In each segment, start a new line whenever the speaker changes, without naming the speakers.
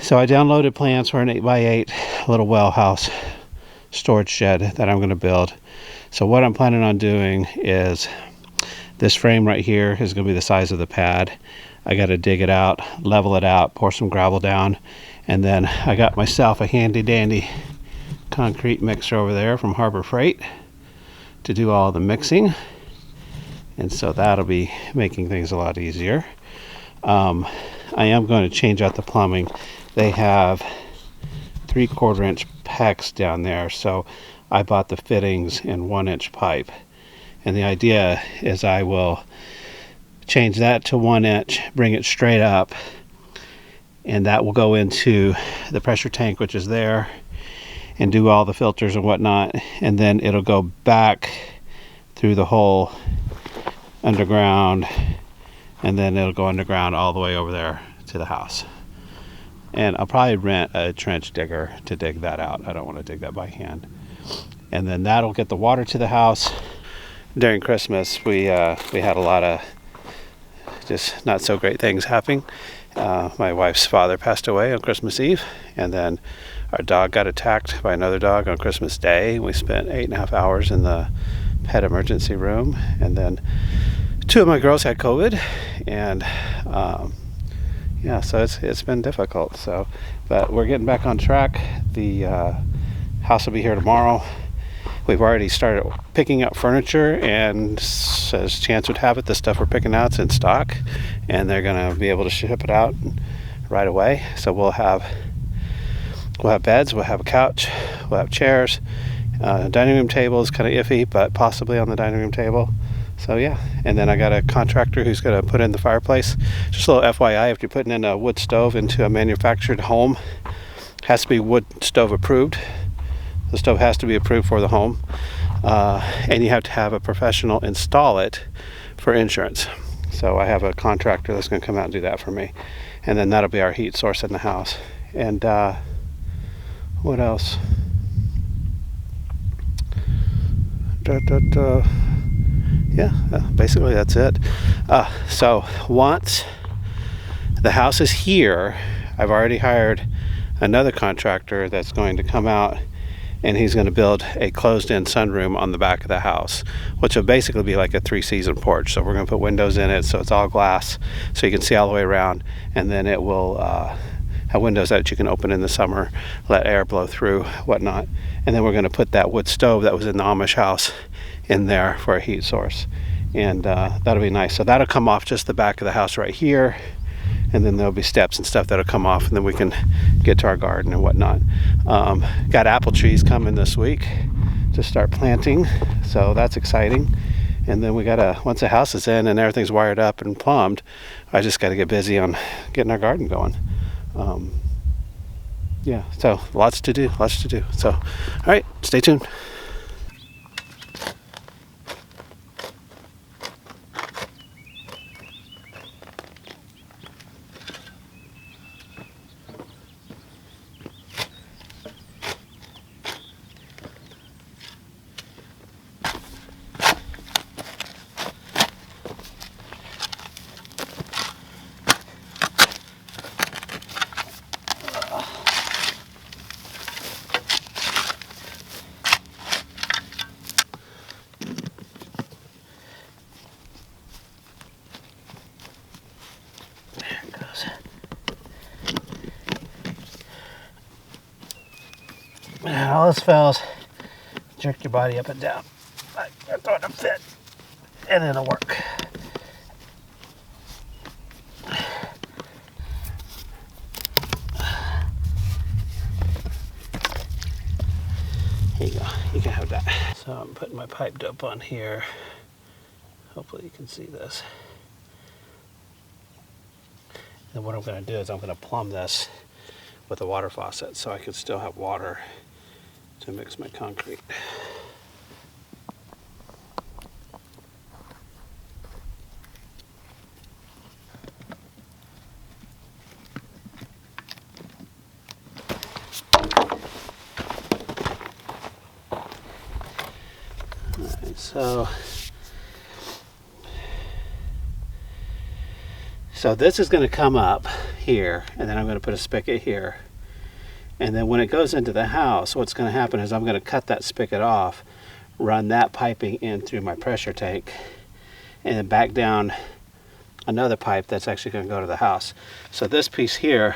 So I downloaded plans for an 8x8 little well house storage shed that I'm going to build. So what I'm planning on doing is this frame right here is going to be the size of the pad. I got to dig it out, level it out, pour some gravel down, and then I got myself a handy dandy concrete mixer over there from Harbor Freight to do all the mixing, and so that'll be making things a lot easier. I am going to change out the plumbing. They have 3/4 inch PEX down there, so I bought the fittings in 1-inch pipe, and the idea is I will change that to 1 inch, bring it straight up, and that will go into the pressure tank, which is there, and do all the filters and whatnot, and then it'll go back through the hole underground, and then it'll go underground all the way over there to the house. And I'll probably rent a trench digger to dig that out. I don't want to dig that by hand. And then that'll get the water to the house. During Christmas, we had a lot of just not so great things happening. My wife's father passed away on Christmas Eve, and then our dog got attacked by another dog on Christmas Day. We spent 8.5 hours in the pet emergency room, and then 2 of my girls had COVID, and yeah, so it's been difficult. So, but we're getting back on track. The house will be here tomorrow. We've already started picking up furniture, and as chance would have it, the stuff we're picking out's in stock, and they're going to be able to ship it out right away. So we'll have beds, we'll have a couch, we'll have chairs. Dining room table is kind of iffy, but possibly on the dining room table. So yeah, and then I got a contractor who's going to put in the fireplace. Just a little FYI, if you're putting in a wood stove into a manufactured home, it has to be wood stove approved. The stove has to be approved for the home, and you have to have a professional install it for insurance. So I have a contractor that's going to come out and do that for me, and then that'll be our heat source in the house. And what else? Yeah, basically that's it. So once the house is here, I've already hired another contractor that's going to come out, and he's going to build a closed-in sunroom on the back of the house, which will basically be like a 3-season porch. So we're going to put windows in it, so it's all glass, so you can see all the way around, and then it will have windows that you can open in the summer, let air blow through, whatnot. And then we're going to put that wood stove that was in the Amish house in there for a heat source, and that'll be nice. So that'll come off just the back of the house right here, and then there'll be steps and stuff that'll come off, and then we can get to our garden and whatnot. Got apple trees coming this week to start planting, so that's exciting. And then we gotta, once the house is in and everything's wired up and plumbed, I just gotta get busy on getting our garden going. Yeah, so lots to do. So, all right, stay tuned. And all this fellas, jerk your body up and down. I thought it'd fit, and it'll work. Here you go, you can have that. So I'm putting my pipe dope on here. Hopefully you can see this. And what I'm going to do is I'm going to plumb this with a water faucet so I can still have water to mix my concrete. Alright, so this is going to come up here, and then I'm going to put a spigot here. And then when it goes into the house, what's going to happen is I'm going to cut that spigot off, run that piping in through my pressure tank, and then back down another pipe that's actually going to go to the house. So this piece here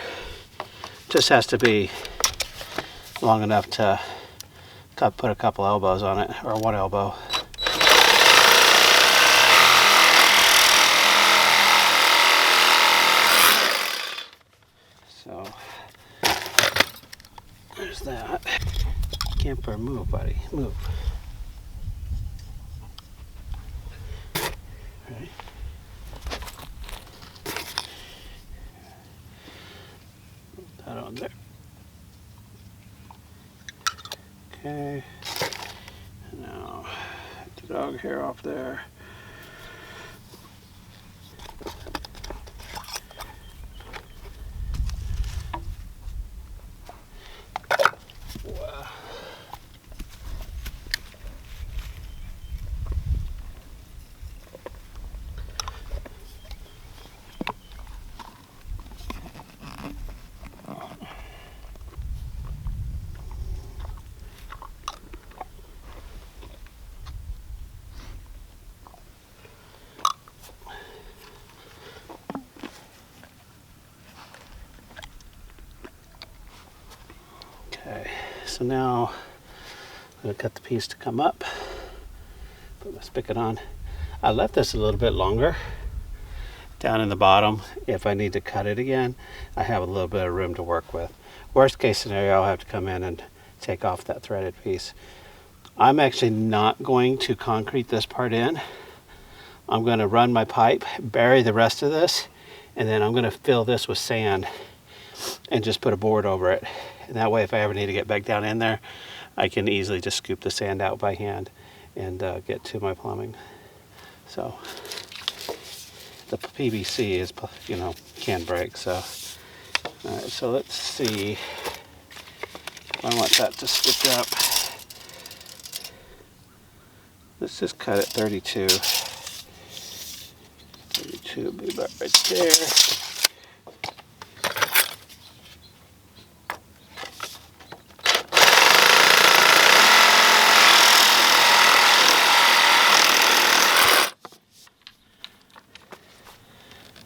just has to be long enough to put a couple elbows on it, or one elbow. So there's that. Camper, move, buddy, move. Right. Put that on there. Okay. Now, get the dog hair off there. Okay, so now I'm going to cut the piece to come up, put my spigot on. I left this a little bit longer down in the bottom. If I need to cut it again, I have a little bit of room to work with. Worst case scenario, I'll have to come in and take off that threaded piece. I'm actually not going to concrete this part in. I'm going to run my pipe, bury the rest of this, and then I'm going to fill this with sand and just put a board over it. And that way, if I ever need to get back down in there, I can easily just scoop the sand out by hand and get to my plumbing. So the PVC is, you know, can break. So, all right, so let's see. I want that to stick up. Let's just cut it 32. 32 will be about right there.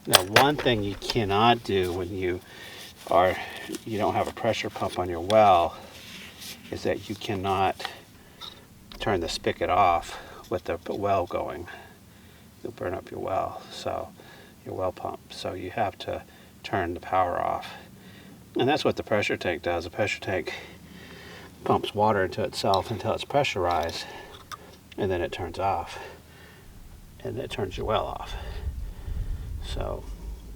Now, one thing you cannot do when you don't have a pressure pump on your well is that you cannot turn the spigot off with the well going. You'll burn up your well, so your well pump. So you have to turn the power off. And that's what the pressure tank does. The pressure tank pumps water into itself until it's pressurized, and then it turns off, and it turns your well off. So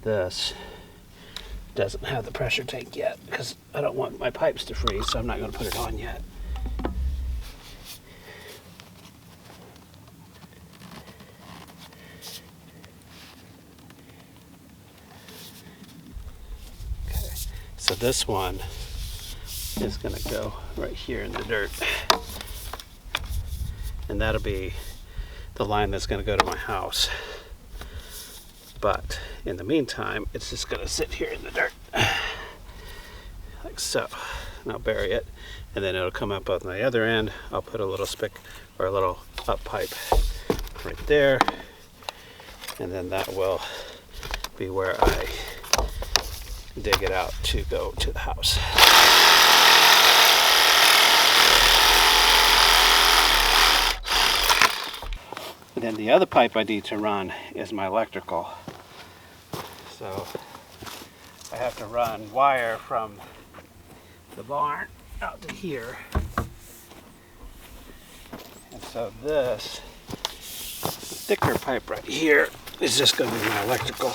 this doesn't have the pressure tank yet because I don't want my pipes to freeze, so I'm not going to put it on yet. Okay, so this one is going to go right here in the dirt, and that'll be the line that's going to go to my house. But in the meantime, it's just going to sit here in the dirt, like so. And I'll bury it, and then it'll come up on the other end. I'll put a little spigot or a little up pipe right there, and then that will be where I dig it out to go to the house. And then the other pipe I need to run is my electrical. So I have to run wire from the barn out to here. And so this thicker pipe right here is just going to be my electrical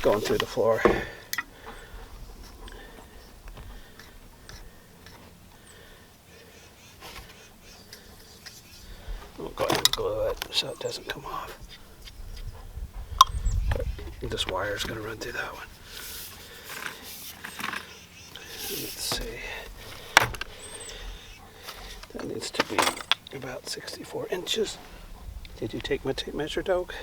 going through the floor. I'll go ahead and glue it so it doesn't come off. But this wire is going to run through that one. Let's see. That needs to be about 64 inches. Did you take my tape measure, dog?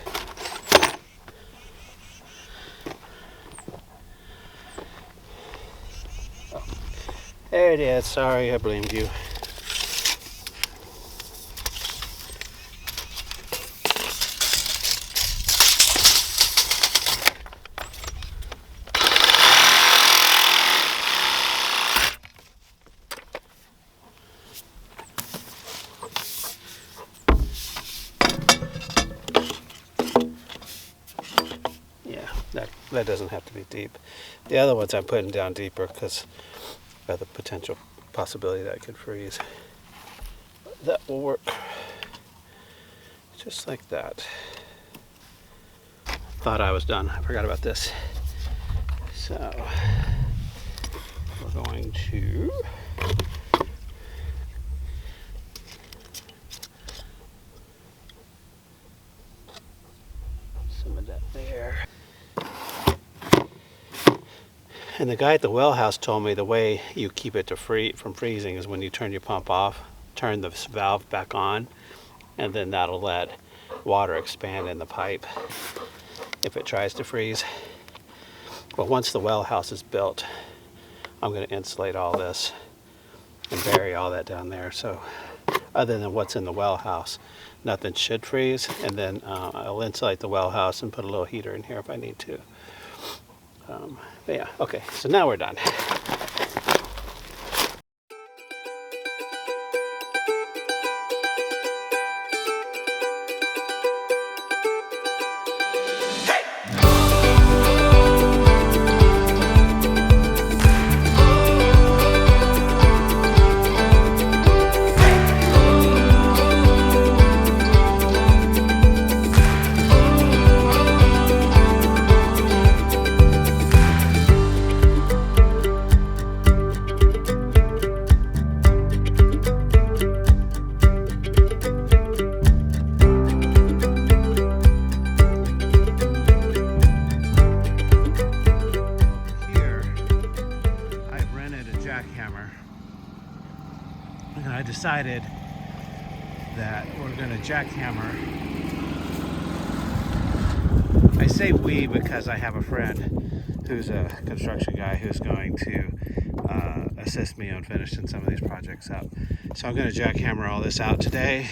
There it is. Sorry, I blamed you. That doesn't have to be deep. The other ones I'm putting down deeper because of the potential possibility that it could freeze. That will work just like that. Thought I was done. I forgot about this. So we're going to some of that there. And the guy at the well house told me the way you keep it from freezing is when you turn your pump off, turn the valve back on, and then that'll let water expand in the pipe if it tries to freeze. But once the well house is built, I'm going to insulate all this and bury all that down there. So other than what's in the well house, nothing should freeze. And then I'll insulate the well house and put a little heater in here if I need to. But yeah, okay, so now we're done. And I decided that we're going to jackhammer. I say we because I have a friend who's a construction guy who's going to assist me on finishing some of these projects up. So I'm going to jackhammer all this out today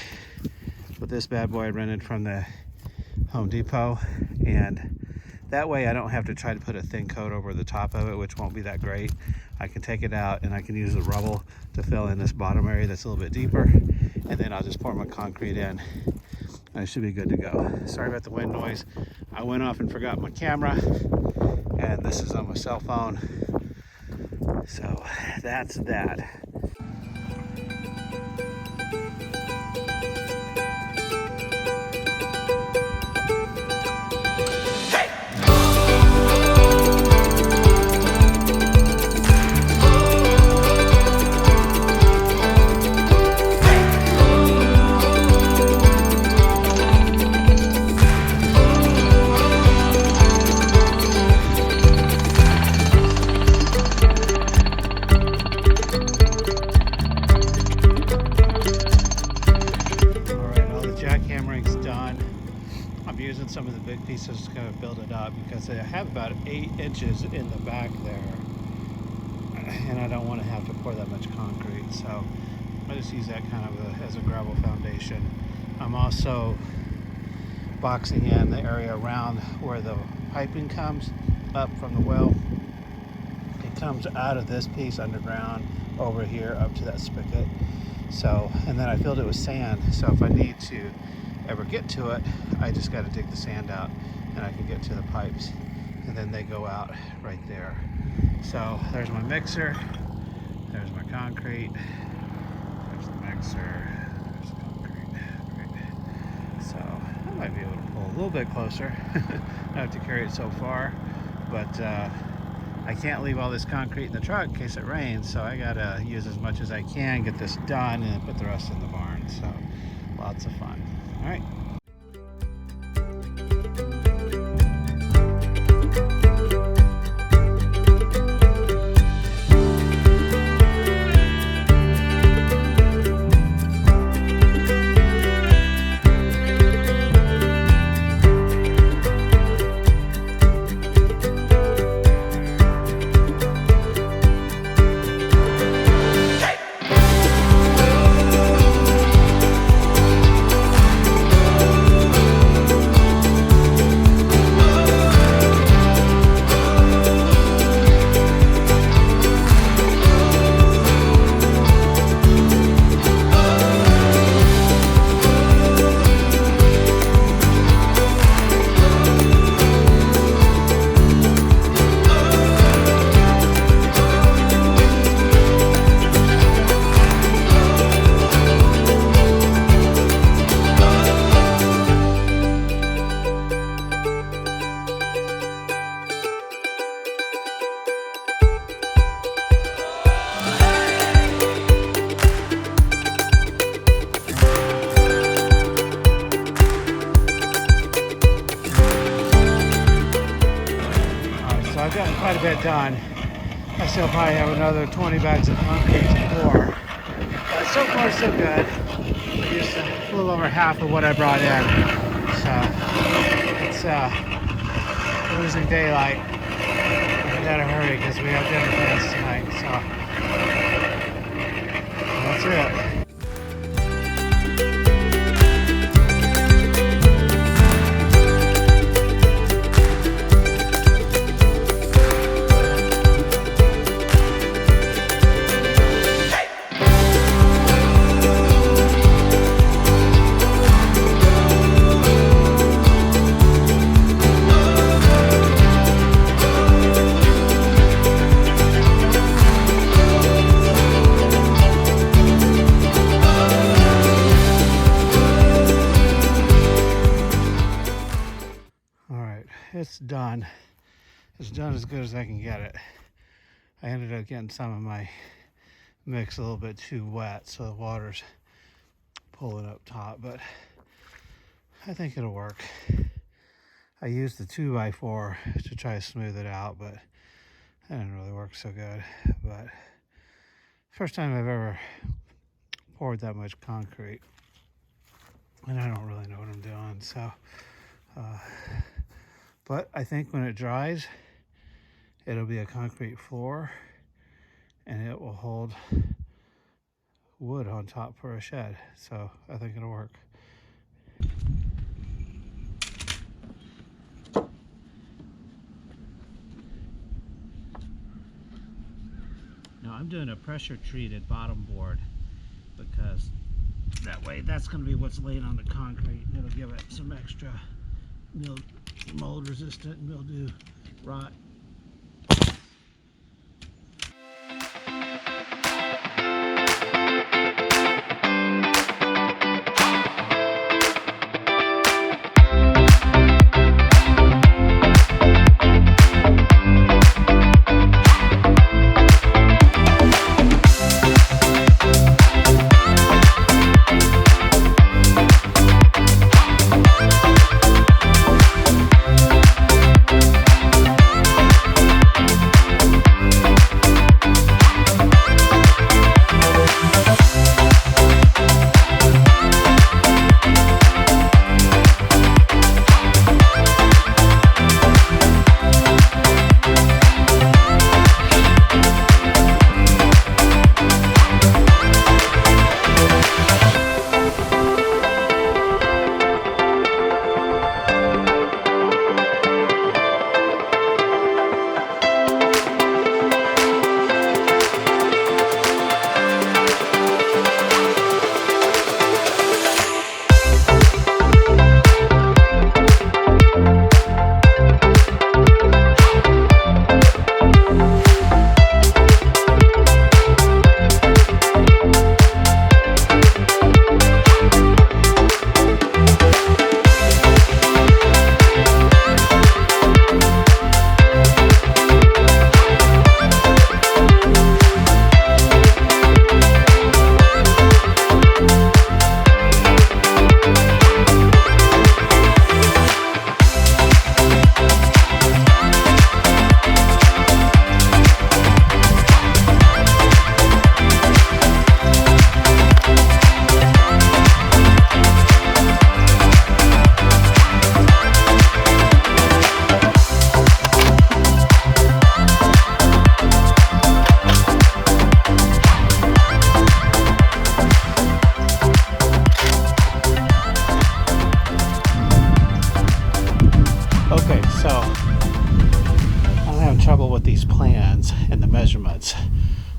with this bad boy I rented from the Home Depot, and that way I don't have to try to put a thin coat over the top of it, which won't be that great. I can take it out and I can use the rubble to fill in this bottom area that's a little bit deeper, and then I'll just pour my concrete in and I should be good to go. Sorry about the wind noise. I went off and forgot my camera, and this is on my cell phone. So that's that. Using some of the big pieces to kind of build it up because I have about 8 inches in the back there, and I don't want to have to pour that much concrete, so I just use that kind of as a gravel foundation. I'm also boxing in the area around where the piping comes up from the well. It comes out of this piece underground over here up to that spigot. So, and then I filled it with sand, so if I need to ever get to it, I just got to dig the sand out and I can get to the pipes, and then they go out right there. So there's my mixer, there's my concrete, there's the mixer, there's the concrete. Great. So I might be able to pull a little bit closer. I don't have to carry it so far, but I can't leave all this concrete in the truck in case it rains, so I gotta use as much as I can, get this done, and then put the rest in the barn. So lots of fun. All right. gotten quite a bit done. I still probably have another 20 bags of concrete to pour. But so far so good. I used a little over half of what I brought in. So it's losing daylight. I gotta hurry because we have dinner plans tonight. So that's it. It's done. It's done as good as I can get it. I ended up getting some of my mix a little bit too wet, so the water's pulling up top, but I think it'll work. I used the 2x4 to try to smooth it out, but it didn't really work so good. But first time I've ever poured that much concrete, and I don't really know what I'm doing, so but I think when it dries, it'll be a concrete floor and it will hold wood on top for a shed. So I think it'll work. Now I'm doing a pressure treated bottom board because that way that's going to be what's laying on the concrete and it'll give it some extra mold resistant mildew rot.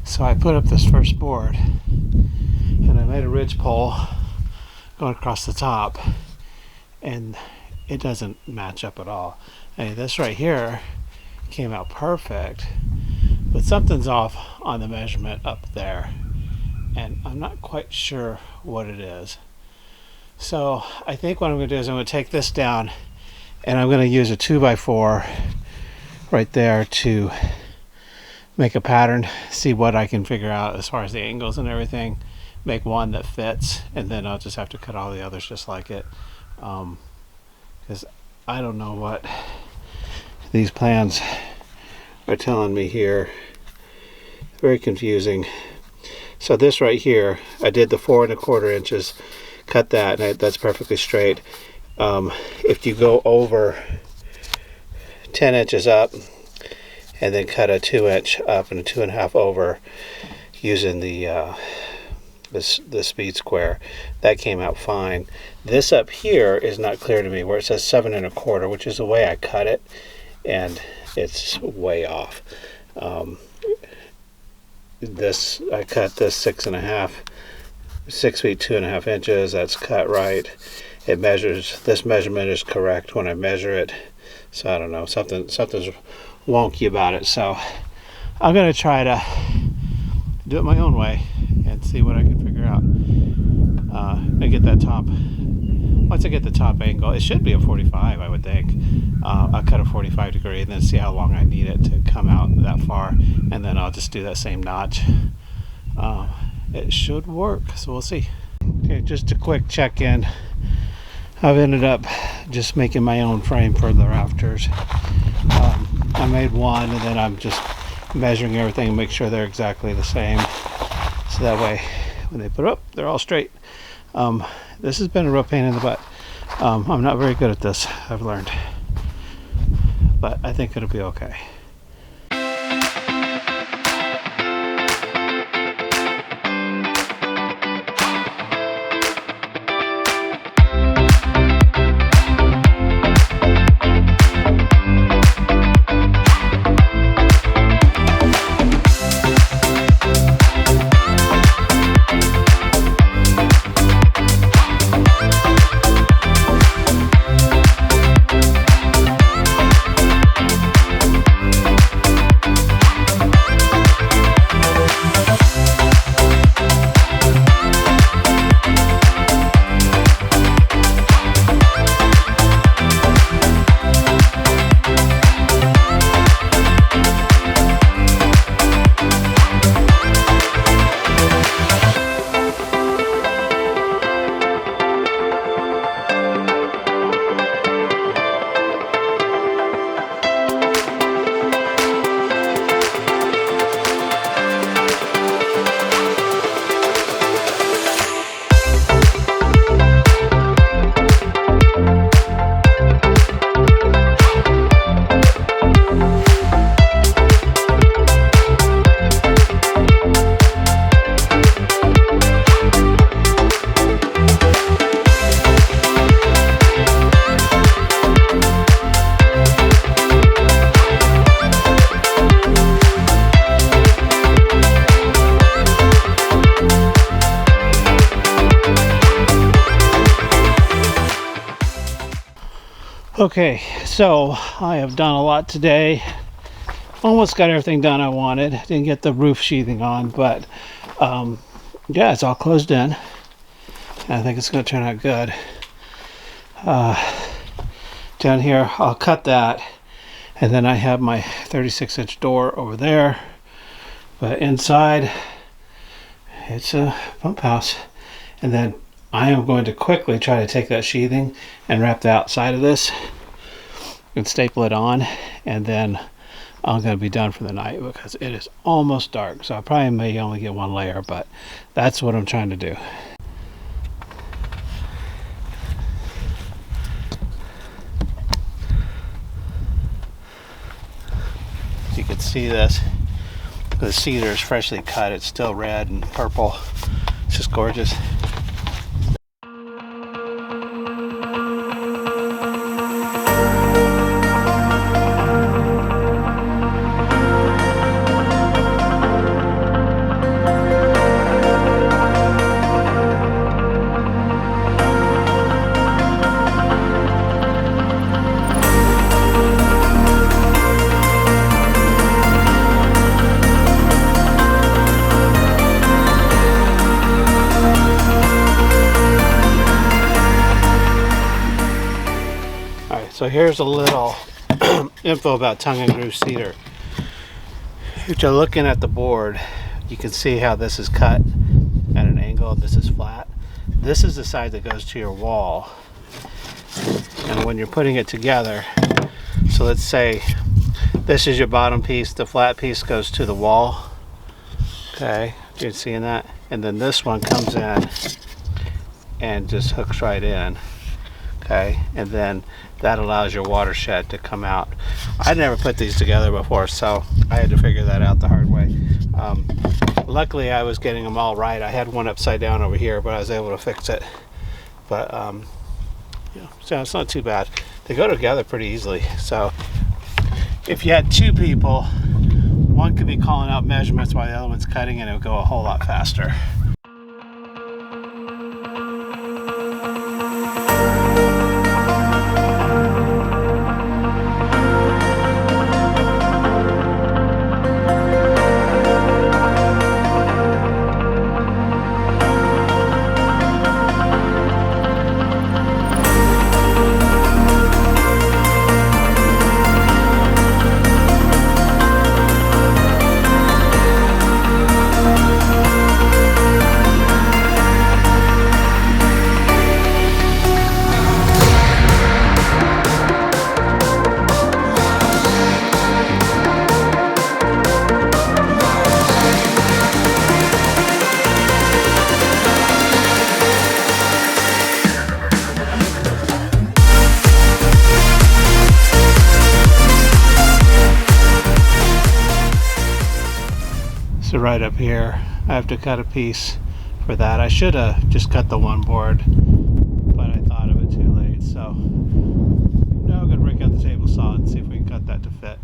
So I put up this first board and I made a ridge pole going across the top and it doesn't match up at all. Hey, this right here came out perfect, but something's off on the measurement up there and I'm not quite sure what it is. So I think what I'm going to do is I'm going to take this down and I'm going to use a 2x4 right there to make a pattern, see what I can figure out as far as the angles and everything, make one that fits, and then I'll just have to cut all the others just like it, because I don't know what these plans are telling me here. Very confusing. So this right here, I did the 4 1/4 inches, cut that, and that's perfectly straight. If you go over 10 inches up and then cut a 2 inch up and a 2 1/2 over using the speed square, that came out fine. This up here is not clear to me, where it says 7 1/4, which is the way I cut it, and it's way off. I cut this 6 1/2, 6 feet 2 1/2 inches. That's cut right. It measures, this measurement is correct when I measure it. So I don't know, something's wonky about it. So I'm gonna try to do it my own way and see what I can figure out. I get that top. Once I get the top angle, it should be a 45, I would think. I'll cut a 45 degree and then see how long I need it to come out that far, and then I'll just do that same notch. It should work, so we'll see. Okay, just a quick check-in. I've ended up just making my own frame for the rafters. I made one, and then I'm just measuring everything and make sure they're exactly the same, so that way when they put up, they're all straight. This has been a real pain in the butt. I'm not very good at this, I've learned, but I think it'll be okay. Okay, so I have done a lot today. Almost got everything done I wanted. Didn't get the roof sheathing on, but yeah, it's all closed in. I think it's going to turn out good. Down here, I'll cut that, and then I have my 36-inch door over there. But inside, it's a pump house. And then I am going to quickly try to take that sheathing and wrap the outside of this and staple it on, and then I'm going to be done for the night because it is almost dark. So I probably may only get one layer, but that's what I'm trying to do. You can see this. The cedar is freshly cut. It's still red and purple. It's just gorgeous. So here's a little info about tongue and groove cedar. If you're looking at the board, you can see how this is cut at an angle. This is flat. This is the side that goes to your wall. And when you're putting it together, so let's say This is your bottom piece. The flat piece goes to the wall. Okay, you're seeing that? And then this one comes in and just hooks right in. Okay, and then that allows your watershed to come out. I never put these together before, so I had to figure that out the hard way. Luckily, I was getting them all right. I had one upside down over here, but I was able to fix it. But you know, so it's not too bad. They go together pretty easily. So if you had two people, one could be calling out measurements while the other one's cutting, and it would go a whole lot faster. So right up here, I have to cut a piece for that. I should have just cut the one board, but I thought of it too late. So now I'm going to break out the table saw and see if we can cut that to fit.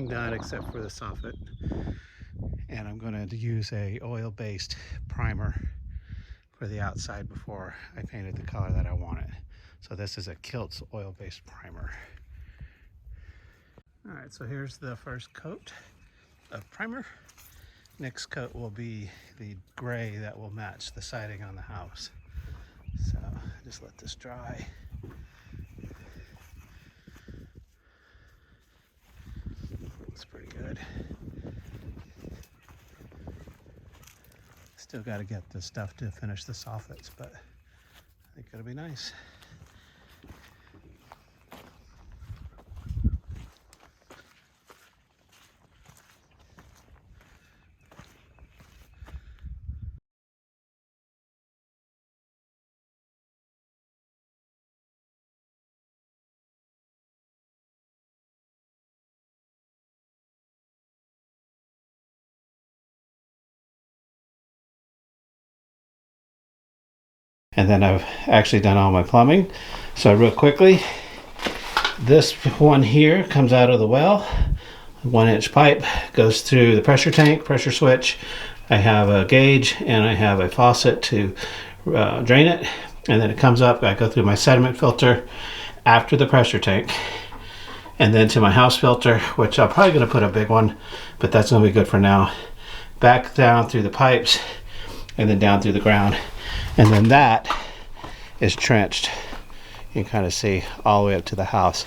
Done except for the soffit, and I'm going to use a oil-based primer for the outside before I painted the color that I wanted. So this is a Kilt's oil-based primer. All right, so here's the first coat of primer. Next coat will be the gray that will match the siding on the house. So just let this dry. It's pretty good. Still got to get the stuff to finish the soffits, but I think it'll be nice. And then I've actually done all my plumbing. So real quickly, this one here comes out of the well. 1-inch pipe goes through the pressure tank, pressure switch. I have a gauge and I have a faucet to drain it. And then it comes up, I go through my sediment filter after the pressure tank. And then to my house filter, which I'm probably gonna put a big one, but that's gonna be good for now. Back down through the pipes and then down through the ground. And then that is trenched You can kind of see all the way up to the house.